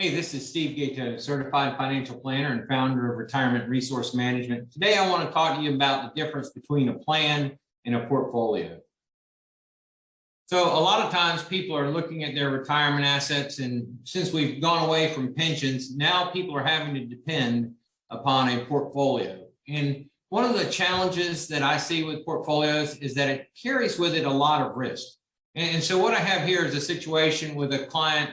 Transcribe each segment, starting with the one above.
Hey, this is Steve Gaito, certified financial planner and founder of Retirement Resource Management. Today, I want to talk to you about the difference between a plan and a portfolio. So a lot of times people are looking at their retirement assets, and since we've gone away from pensions, now people are having to depend upon a portfolio. And one of the challenges that I see with portfolios is that it carries with it a lot of risk. And so what I have here is a situation with a client.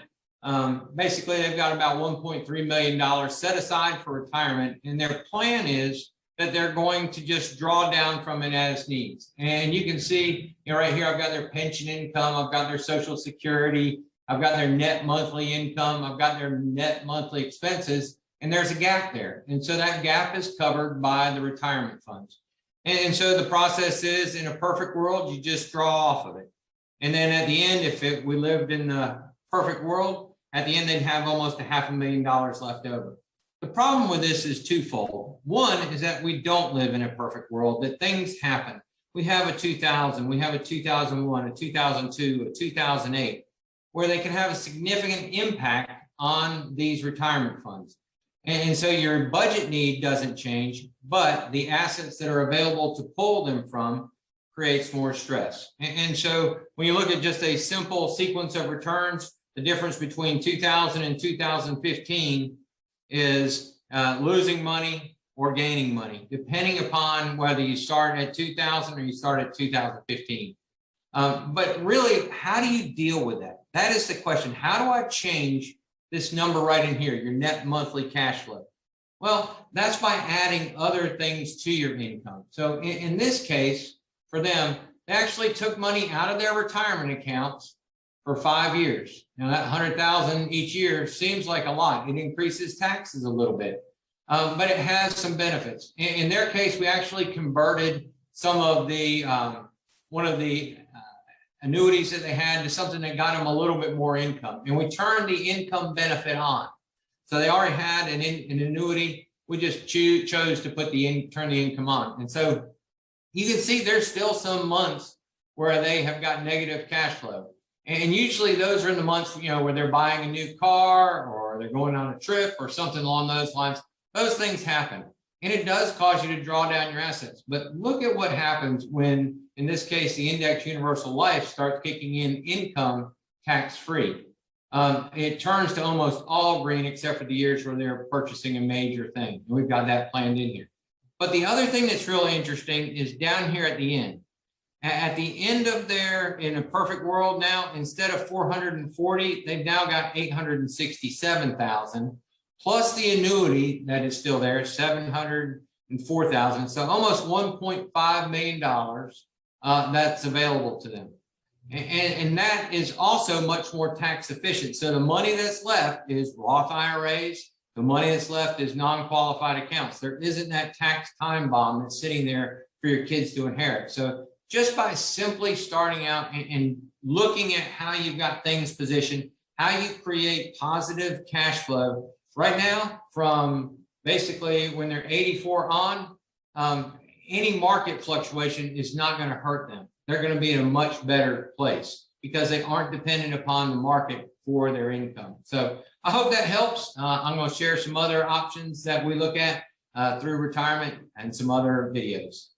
Basically, they've got about $1.3 million set aside for retirement, and their plan is that they're going to just draw down from it as needs. And you can see, right here, I've got their pension income, I've got their Social Security, I've got their net monthly income, I've got their net monthly expenses, and there's a gap there. And so that gap is covered by the retirement funds. And so the process is, in a perfect world, you just draw off of it. And then at the end, if we lived in the perfect world, at the end, they'd have almost $500,000 left over. The problem with this is twofold. One is that we don't live in a perfect world, that things happen. We have a 2000, we have a 2001, a 2002, a 2008, where they can have a significant impact on these retirement funds. And so your budget need doesn't change, but the assets that are available to pull them from creates more stress. And so when you look at just a simple sequence of returns, the difference between 2000 and 2015 is losing money or gaining money, depending upon whether you start at 2000 or you start at 2015. But really, how do you deal with that? That is the question. How do I change this number right in here, your net monthly cash flow? Well, that's by adding other things to your income. So in this case, for them, they actually took money out of their retirement accounts for 5 years. Now that $100,000 each year seems like a lot. It increases taxes a little bit, but it has some benefits. In their case, we actually converted some of the one of the annuities that they had to something that got them a little bit more income, and we turned the income benefit on. So they already had an annuity. We just chose to put turn the income on, and so you can see there's still some months where they have got negative cash flow. And usually those are in the months, where they're buying a new car or they're going on a trip or something along those lines. Those things happen. And it does cause you to draw down your assets. But look at what happens when, in this case, the Index Universal Life starts kicking in income tax-free. It turns to almost all green except for the years where they're purchasing a major thing. And we've got that planned in here. But the other thing that's really interesting is down here at the end. At the end of in a perfect world now, instead of 440, they've now got 867,000 plus the annuity that is still there, 704,000. So almost $1.5 million that's available to them. And that is also much more tax efficient. So the money that's left is Roth IRAs. The money that's left is non-qualified accounts. There isn't that tax time bomb that's sitting there for your kids to inherit. So just by simply starting out and looking at how you've got things positioned, how you create positive cash flow right now from basically when they're 84 on, any market fluctuation is not going to hurt them. They're going to be in a much better place because they aren't dependent upon the market for their income. So I hope that helps. I'm going to share some other options that we look at through retirement and some other videos.